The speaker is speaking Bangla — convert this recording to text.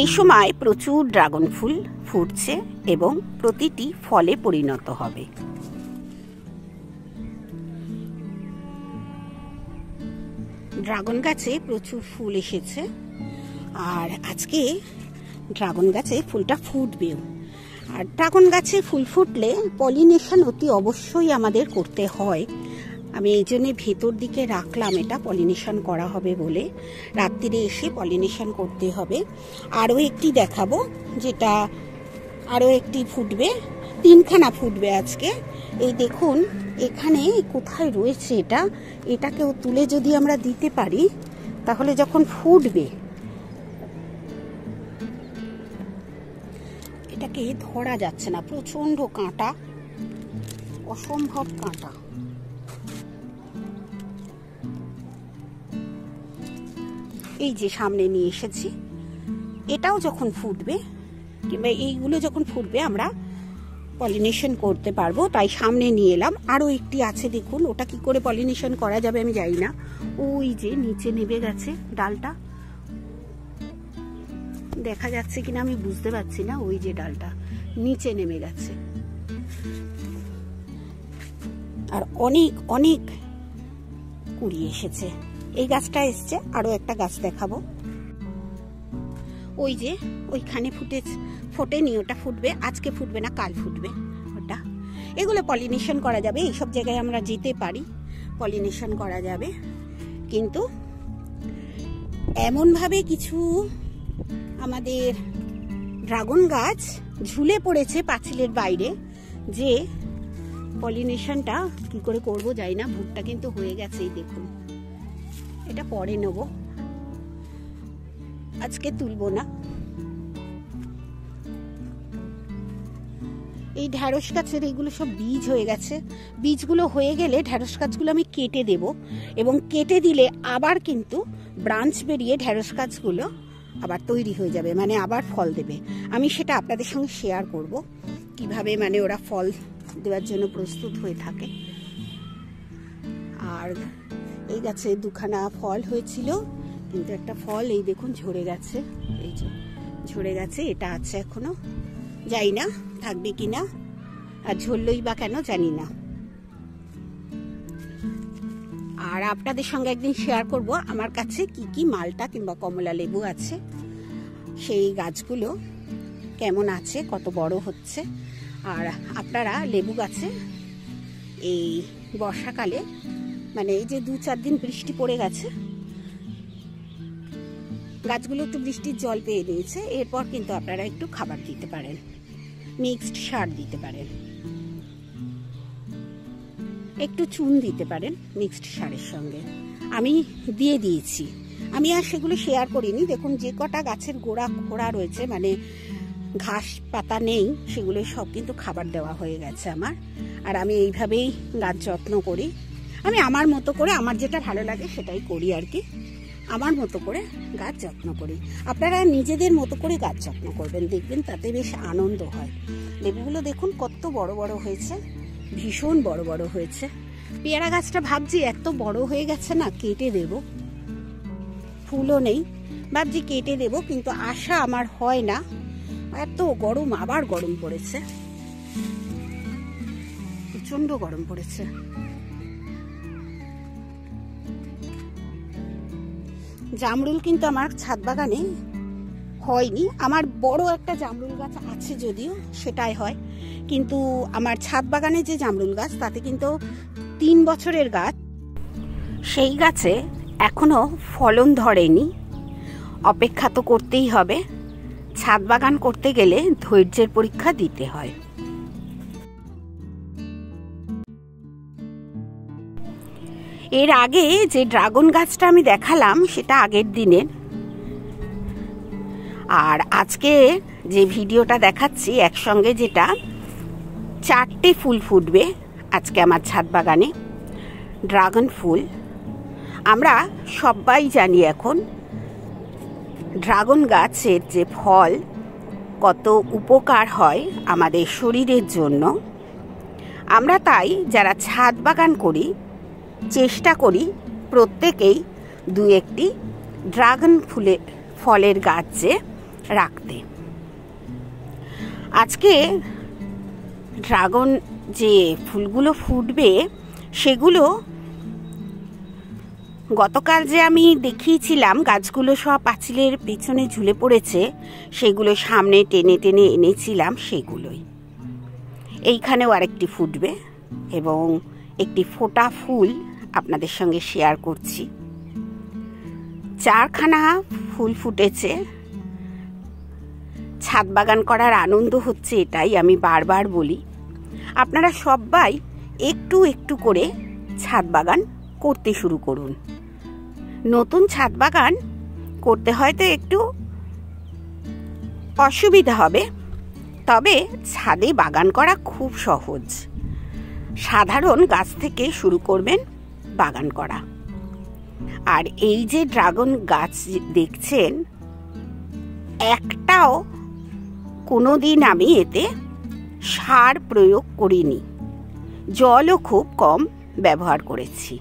এই সময় প্রচুর ড্রাগন ফুল ফুটছে এবং প্রতিটি ফলে পরিণত হবে। ড্রাগন গাছে প্রচুর ফুল এসেছে আর আজকে ড্রাগন গাছে ফুলটা ফুটবেও। আর ড্রাগন গাছে ফুল ফুটলে পলিনেশন অতি অবশ্যই আমাদের করতে হয়। আমি এই জন্যে ভেতর দিকে রাখলাম, এটা পলিনেশন করা হবে বলে। রাত্রিরে এসে পলিনেশন করতে হবে। আরও একটি দেখাবো, যেটা আরও একটি ফুটবে, 3খানা ফুটবে আজকে। এই দেখুন এখানে কোথায় রয়েছে এটাকেও তুলে যদি আমরা দিতে পারি তাহলে যখন ফুটবে, এটাকে ধরা যাচ্ছে না, প্রচন্ড কাঁটা, অসম্ভব কাঁটা। এই যে সামনে নিয়ে এসেছি, এটাও যখন ফুটবে কিংবা এইগুলো যখন ফুটবে আমরা পলিনেশন করতে পারবো, তাই সামনে নিয়ে এলাম। আরও একটি আছে দেখুন, ওটা কি করে পলিনেশন করা যাবে আমি জানি না। ওই যে নিচে নেমে গেছে ডালটা, দেখা যাচ্ছে কিনা আমি বুঝতে পারছি না। ওই যে ডালটা নিচে নেমে গেছে আর অনেক অনেক কুড়ি এসেছে। এই গাছটা এসছে, আরো একটা গাছ দেখাবো। ওই যে ওইখানে ফোটেনি, ওটা ফুটবে, আজকে ফুটবে না, কাল ফুটবে ওটা। এগুলো পলিনেশন করা যাবে, এইসব জায়গায় আমরা যেতে পারি, পলিনেশন করা যাবে। কিন্তু এমনভাবে কিছু আমাদের ড্রাগন গাছ ঝুলে পড়েছে পাঁচিলের বাইরে যে পলিনেশনটা কি করে করবো যাই না। ভুট্টা কিন্তু হয়ে গেছে, এই দেখুন। এটা পরে নেব, আজকে তুলবো না। এই ঢ্যাঁড়স গাছের এইগুলো সব বীজ হয়ে গেছে। বীজগুলো হয়ে গেলে ঢ্যাঁড়স গাছগুলো আমি কেটে দেব, এবং কেটে দিলে আবার কিন্তু ব্রাঞ্চ বেরিয়ে ঢ্যাঁড়স গাছগুলো আবার তৈরি হয়ে যাবে, মানে আবার ফল দেবে। আমি সেটা আপনাদের সঙ্গে শেয়ার করব, কিভাবে মানে ওরা ফল দেওয়ার জন্য প্রস্তুত হয়ে থাকে। আর এই গাছে 2খানা ফল হয়েছিল, কিন্তু একটা ফল এই দেখুন ঝরে গেছে, এই যে ঝরে গেছে। এটা আছে এখনো, জানি না থাকবে কিনা, আর ঝরলই বা কেন জানি না। আর আপনাদের সঙ্গে একদিন শেয়ার করব আমার কাছে কি কি মালটা কিংবা কমলা লেবু আছে, সেই গাছগুলো কেমন আছে, কত বড় হচ্ছে। আর আপনারা লেবু গাছে এই বর্ষাকালে, মানে এই যে 2-4 দিন বৃষ্টি পড়ে গেছে, গাছগুলো একটু বৃষ্টির জল পেয়ে নিয়েছে, এরপর কিন্তু আপনারা একটু খাবার দিতে পারেন, মিক্সড সার দিতে পারেন, একটু চুন দিতে পারেন মিক্সড সারের সঙ্গে। আমি দিয়ে দিয়েছি, আমি আর সেগুলো শেয়ার করিনি। দেখুন যে কটা গাছের গোড়া খোড়া রয়েছে, মানে ঘাস পাতা নেই, সেগুলো সব কিন্তু খাবার দেওয়া হয়ে গেছে আমার। আর আমি এইভাবেই গাছ যত্ন করি, আমি আমার মতো করে, আমার যেটা ভালো লাগে সেটাই করি আর কি। আমার মতো করে গাছ যত্ন করি, আপনারা নিজেদের মতো করে গাছ যত্ন করবেন, দেখবেন তাতে বেশ আনন্দ হয়। লেবুগুলো দেখুন কত বড় বড় হয়েছে, ভীষণ বড় বড় হয়েছে। পেয়ারা গাছটা ভাবছি এত বড় হয়ে গেছে না, কেটে দেব, ফুলও নেই, ভাবছি কেটে দেব, কিন্তু আশা আমার হয় না। এত গরম, আবার গরম পড়েছে, প্রচন্ড গরম পড়েছে। জামরুল কিন্তু আমার ছাদ বাগানে হয়নি, আমার বড় একটা জামরুল গাছ আছে যদিও, সেটাই হয়। কিন্তু আমার ছাদ বাগানে যে জামরুল গাছ, তাতে কিন্তু 3 বছরের গাছ, সেই গাছে এখনো ফলন ধরেনি। অপেক্ষা তো করতেই হবে, ছাদ বাগান করতে গেলে ধৈর্যের পরীক্ষা দিতে হয়। এর আগে যে ড্রাগন গাছটা আমি দেখালাম সেটা আগের দিনের, আর আজকে যে ভিডিওটা দেখাচ্ছি একসঙ্গে, যেটা 4টে ফুল ফুটবে আজকে আমার ছাদ বাগানে, ড্রাগন ফুল। আমরা সবাই জানি এখন ড্রাগন গাছের যে ফল কত উপকার হয় আমাদের শরীরের জন্য। আমরা তাই যারা ছাদ বাগান করি চেষ্টা করি প্রত্যেকেই 2-1টি ড্রাগন ফলের গাছ যে রাখতে। আজকে ড্রাগন যে ফুলগুলো ফুটবে সেগুলো গতকাল যে আমি দেখিয়েছিলাম গাছগুলো সব পাঁচিলের পেছনে ঝুলে পড়েছে, সেগুলো সামনে টেনে টেনে এনেছিলাম, সেগুলোই এইখানেও আরেকটি ফুটবে এবং একটি ফোটা ফুল আপনাদের সঙ্গে শেয়ার করছি। 4খানা ফুল ফুটেছে। ছাদ বাগান করার আনন্দ হচ্ছে এটাই, আমি বারবার বলি আপনারা সবাই একটু একটু করে ছাদ বাগান করতে শুরু করুন। নতুন ছাদ বাগান করতে হয়তো একটু অসুবিধা হবে, তবে ছাদে বাগান করা খুব সহজ। সাধারণ গাছ থেকে শুরু করবেন বাগান করা। আর এই যে ড্রাগন গাছ দেখছেন, একটাও কোনোদিন আমি এতে সার প্রয়োগ করিনি, জলও খুব কম ব্যবহার করেছি।